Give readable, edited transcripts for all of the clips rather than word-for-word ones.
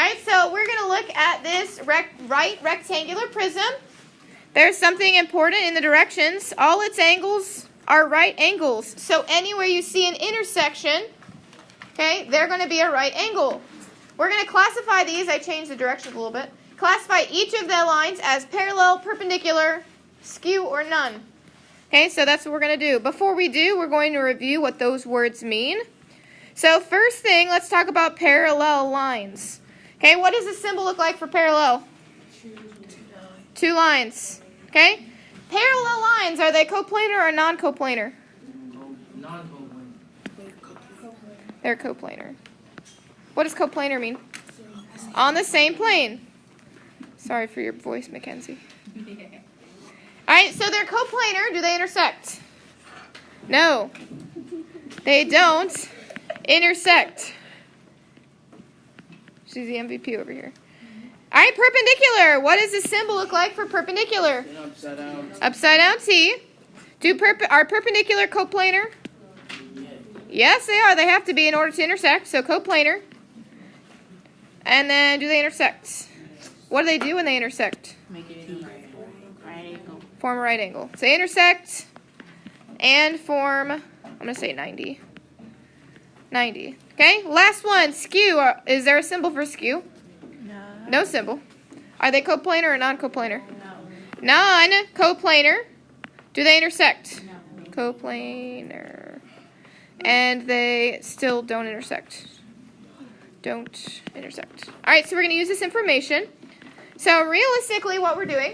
right, so we're going to look at this right rectangular prism. There's something important in the directions. All its angles are right angles. So anywhere you see an intersection, okay, they're going to be a right angle. We're going to classify these. I changed the directions a little bit. Classify each of the lines as parallel, perpendicular, skew, or none. Okay, so that's what we're going to do. Before we do, we're going to review what those words mean. So first thing, let's talk about parallel lines. Okay, what does the symbol look like for parallel? Two lines. Okay? Parallel lines, are they coplanar or non-coplanar? Non-coplanar. They're coplanar. What does coplanar mean? On the same plane. Sorry for your voice, Mackenzie. Alright, so they're coplanar. Do they intersect? No. They don't intersect. She's the MVP over here. Alright, perpendicular. What does the symbol look like for perpendicular? Upside down. Upside down T. Are perpendicular coplanar? Yes, they are. They have to be in order to intersect. So coplanar. And then do they intersect? What do they do when they intersect? Make it a right angle. Form a right angle. So they intersect and form, I'm going to say 90. 90. Okay, last one, skew. Is there a symbol for skew? No. No symbol. Are they coplanar or non-coplanar? No. Non-coplanar. Do they intersect? No. Coplanar. And they still don't intersect. Don't intersect. All right, so we're going to use this information. So realistically, what we're doing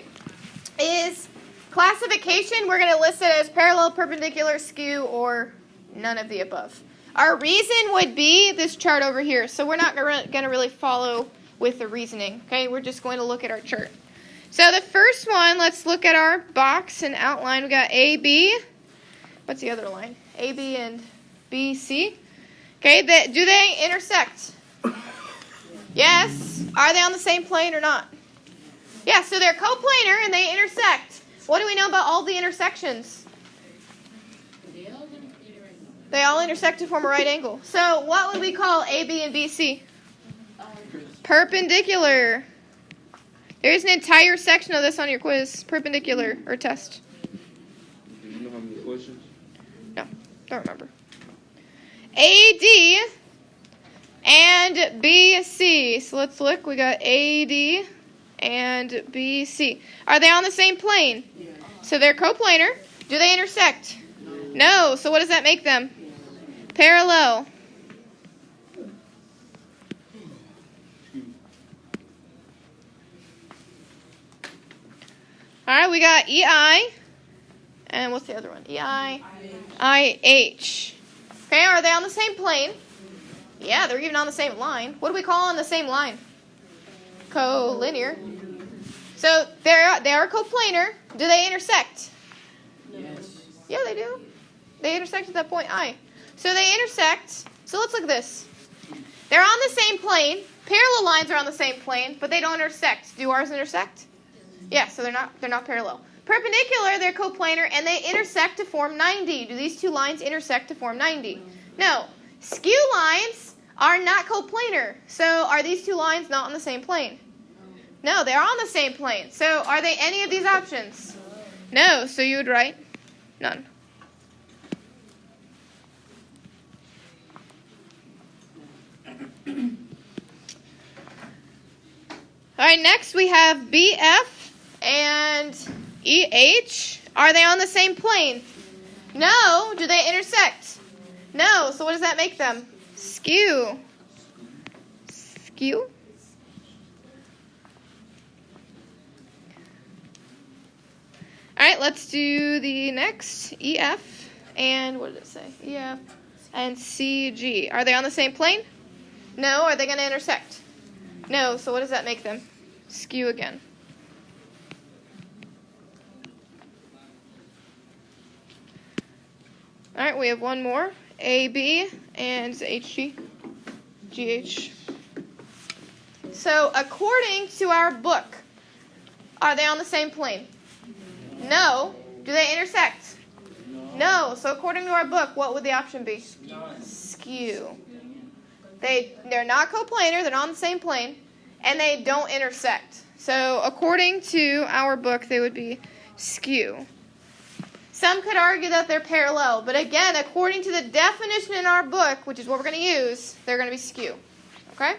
is classification. We're going to list it as parallel, perpendicular, skew, or none of the above. Our reason would be this chart over here. So we're not going to really follow with the reasoning. Okay, we're just going to look at our chart. So the first one, let's look at our box and outline. We got A, B. What's the other line? A, B, and B, C. Okay, do they intersect? Yes. Are they on the same plane or not? Yeah, so they're coplanar and they intersect. What do we know about all the intersections? They all intersect to form a right angle. So what would we call A, B, and B, C? Perpendicular. There's an entire section of this on your quiz. Perpendicular or test. Do you know how many questions? No, don't remember. AD and BC. So let's look. We got AD and BC. Are they on the same plane? Yeah. So they're coplanar. Do they intersect? No. So what does that make them? Parallel. All right, we got EI. And what's the other one? EI. IH. Okay, are they on the same plane? Yeah, they're even on the same line. What do we call on the same line? Collinear. So they are coplanar. Do they intersect? Yes. Yeah, they do. They intersect at that point I. So they intersect. So let's look at this. They're on the same plane. Parallel lines are on the same plane, but they don't intersect. Do ours intersect? Yeah, so they're not parallel. Perpendicular, they're coplanar, and they intersect to form 90. Do these two lines intersect to form 90? No. Skew lines are not coplanar. So are these two lines not on the same plane? No, they're on the same plane. So are they any of these options? No, so you would write none. All right, next we have BF and EH. Are they on the same plane? No. Do they intersect? No. So what does that make them? Skew. Skew? All right, let's do the next. EF and what did it say? EF and CG. Are they on the same plane? No. Are they going to intersect? No. So what does that make them? Skew again. All right, we have one more. AB and HG. GH. So according to our book, are they on the same plane? No. Do they intersect? No. So according to our book, what would the option be? Skew. They're not coplanar. They're not on the same plane. and they don't intersect. So according to our book, they would be skew. Some could argue that they're parallel, but again, according to the definition in our book, which is what we're going to use, they're going to be skew. Okay?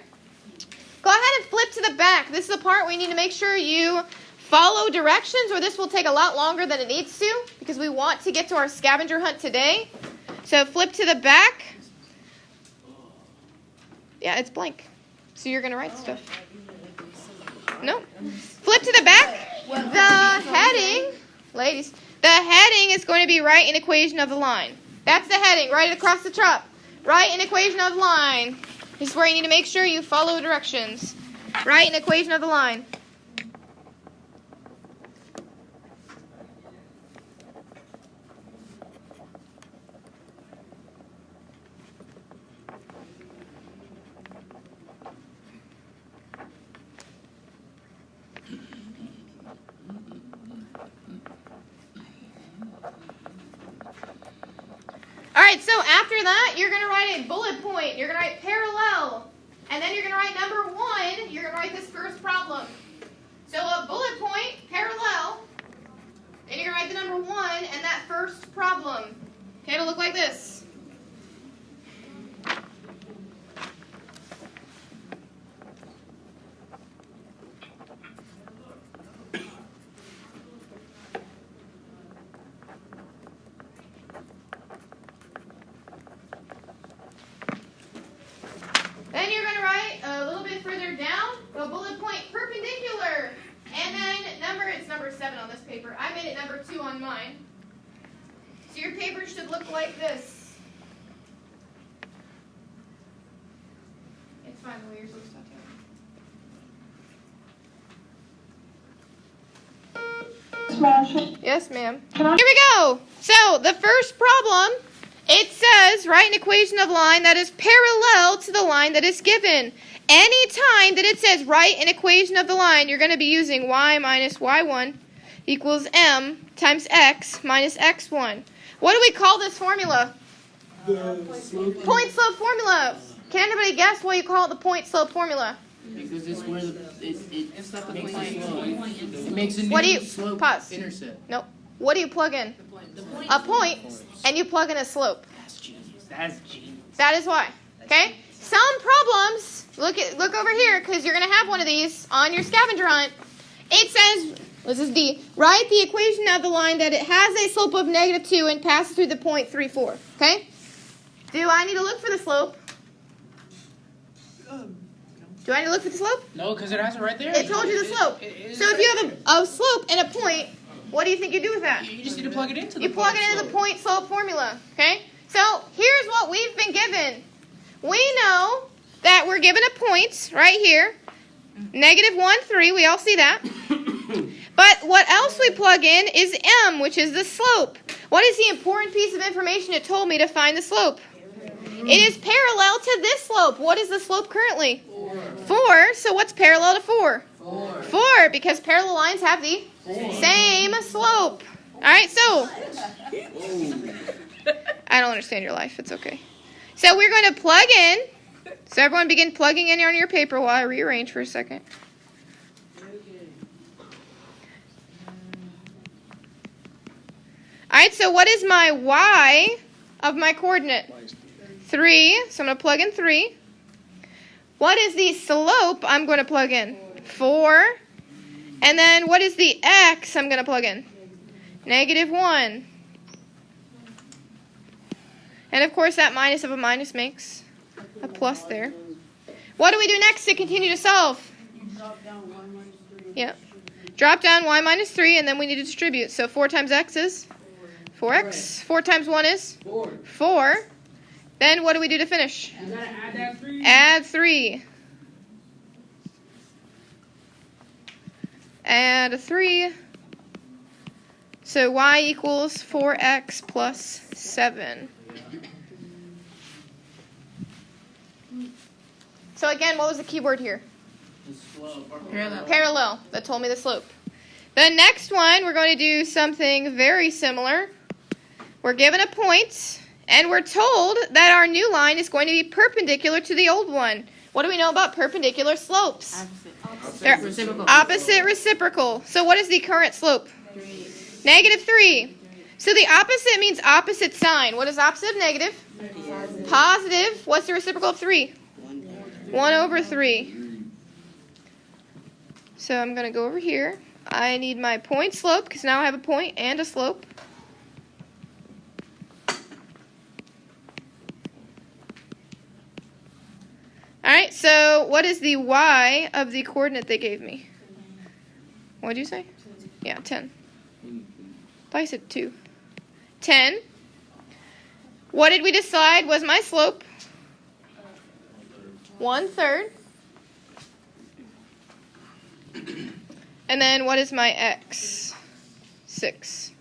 Go ahead and flip to the back. This is the part where you need to make sure you follow directions, or this will take a lot longer than it needs to, because we want to get to our scavenger hunt today. So flip to the back. Yeah, it's blank. So you're going to write stuff. No. Flip to the back. The heading, ladies, the heading is going to be write an equation of the line. That's the heading, right across the top. Write an equation of the line. This is where you need to make sure you follow directions. Write an equation of the line. Alright, so after that, you're going to write a bullet point. You're going to write parallel. And then you're going to write number 1. You're going to write this first problem. So a bullet point, parallel. And you're going to write the number 1 and that first problem. Okay, it'll look like this. Then you're going to write a little bit further down, the bullet point perpendicular. And then it's number 7 on this paper. I made it number 2 on mine. So your paper should look like this. It's fine the way yours looks, Tatiana. Yes, ma'am. Here we go. So the first problem, it says write an equation of line that is parallel to the line that is given. Any time that it says write an equation of the line, you're going to be using y minus y1 equals m times x minus x1. What do we call this formula? Point slope formula. Can anybody guess why you call it the point slope formula? Because it's where it makes a slope. It makes a What do you slope pause? intercept. Nope. What do you plug in? A point, and you plug in a slope. That's genius. That's genius. That is why. Okay? Some problems, look over here, because you're going to have one of these on your scavenger hunt. It says, this is D, write the equation of the line that it has a slope of -2 and passes through the point 3, 4. Okay? Do I need to look for the slope? Do I need to look for the slope? No, because it has it right there. It told you the slope. So if you have a slope and a point, what do you think you do with that? You just need to plug it into the You plug it into the point slope formula. Okay? So here's what we've been given. We know that we're given a point right here. -1, 3. We all see that. But what else we plug in is m, which is the slope. What is the important piece of information it told me to find the slope? It is parallel to this slope. What is the slope currently? 4. So what's parallel to 4? 4, because parallel lines have the same slope. All right, so I don't understand your life. It's okay. So we're going to plug in. So everyone begin plugging in on your paper while I rearrange for a second. All right, so what is my y of my coordinate? 3. So I'm going to plug in 3. What is the slope I'm going to plug in? 4. And then what is the x I'm going to plug in? -1. And of course that minus of a minus makes a plus there. What do we do next to continue to solve? Yeah. Drop down y minus 3, and then we need to distribute. So 4 times x is 4x. 4 times 1 is 4. Then what do we do to finish? You gotta add that 3. Add 3. Add 3. So y equals 4x plus 7. So again, what was the key word here? The slope. Parallel. Parallel. That told me the slope. The next one, we're going to do something very similar. We're given a point, and we're told that our new line is going to be perpendicular to the old one. What do we know about perpendicular slopes? Opposite. They're Reciprocal. opposite reciprocal. So what is the current slope? 3. So the opposite means opposite sign. What is opposite of negative? Positive. What's the reciprocal of 3? 1/3. So I'm going to go over here. I need my point slope because now I have a point and a slope. Alright, so what is the y of the coordinate they gave me? What did you say? Yeah, 10. I thought you said 2. 10. What did we decide was my slope? 1/3. And then what is my x? 6.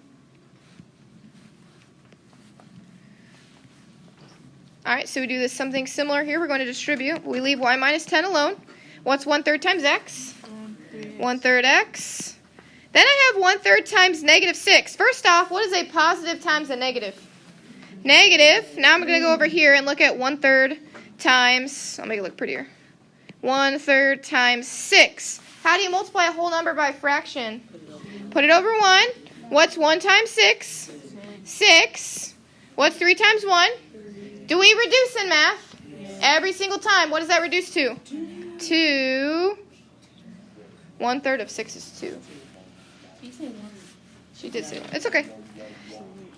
Alright, so we do this something similar here. We're going to distribute. We leave y minus 10 alone. What's 1/3 times x? 1/3 x. Then I have 1/3 times negative 6. First off, what is a positive times a negative? Negative. Now I'm going to go over here and look at 1/3 times, I'll make it look prettier. 1/3 times 6. How do you multiply a whole number by a fraction? Put it over 1. What's 1 times 6? 6. What's 3 times 1? Do we reduce in math? Every single time. What does that reduce to? 2. 1/3 of 6 is 2. She did say 1. It's okay.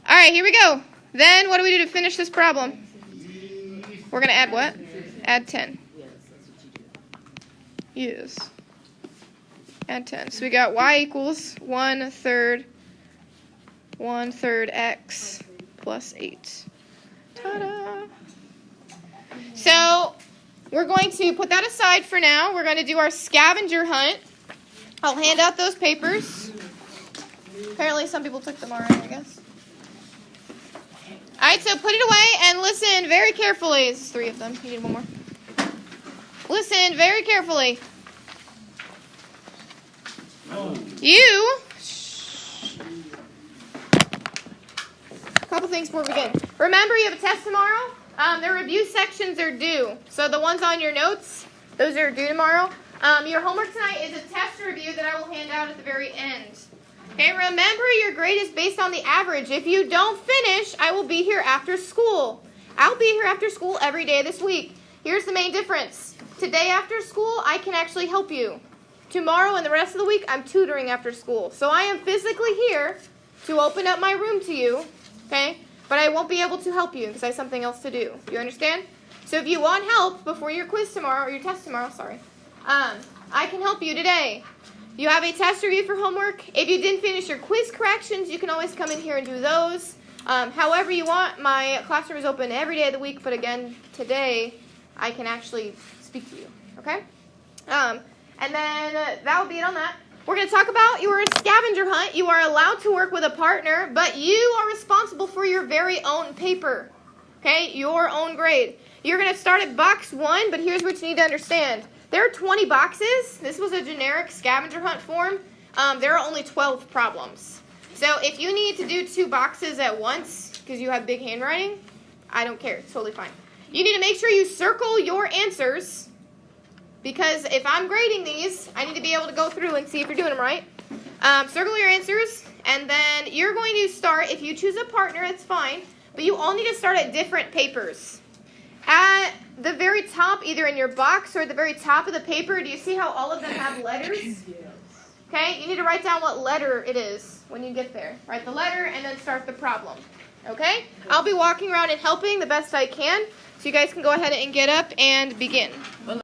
All right, here we go. Then what do we do to finish this problem? We're going to add what? Add 10. Yes. Add 10. So we got y equals 1/3 x plus 8. Ta-da! So we're going to put that aside for now. We're going to do our scavenger hunt. I'll hand out those papers. Apparently some people took them already, I guess. All right, so put it away and listen very carefully. This is 3 of them. You need one more. Listen very carefully. You. A couple things before we begin. Remember, you have a test tomorrow. The review sections are due. So the ones on your notes, those are due tomorrow. Your homework tonight is a test review that I will hand out at the very end. Okay, remember your grade is based on the average. If you don't finish, I will be here after school. I'll be here after school every day this week. Here's the main difference. Today after school, I can actually help you. Tomorrow and the rest of the week, I'm tutoring after school. So I am physically here to open up my room to you, okay? But I won't be able to help you because I have something else to do. You understand? So if you want help before your quiz tomorrow, or your test tomorrow, I can help you today. You have a test review for homework. If you didn't finish your quiz corrections, you can always come in here and do those. However you want, my classroom is open every day of the week, but again, today, I can actually speak to you, okay? And then that will be it on that. We're going to talk about your scavenger hunt. You are allowed to work with a partner, but you are responsible for your very own paper, okay? Your own grade. You're going to start at box 1, but here's what you need to understand. There are 20 boxes. This was a generic scavenger hunt form. There are only 12 problems. So if you need to do 2 boxes at once because you have big handwriting, I don't care. It's totally fine. You need to make sure you circle your answers because if I'm grading these, I need to be able to go through and see if you're doing them right. Circle your answers, and then you're going to start. If you choose a partner, it's fine, but you all need to start at different papers. At the very top, either in your box or at the very top of the paper, do you see how all of them have letters? Okay, you need to write down what letter it is when you get there. Write the letter and then start the problem. Okay? I'll be walking around and helping the best I can, so you guys can go ahead and get up and begin.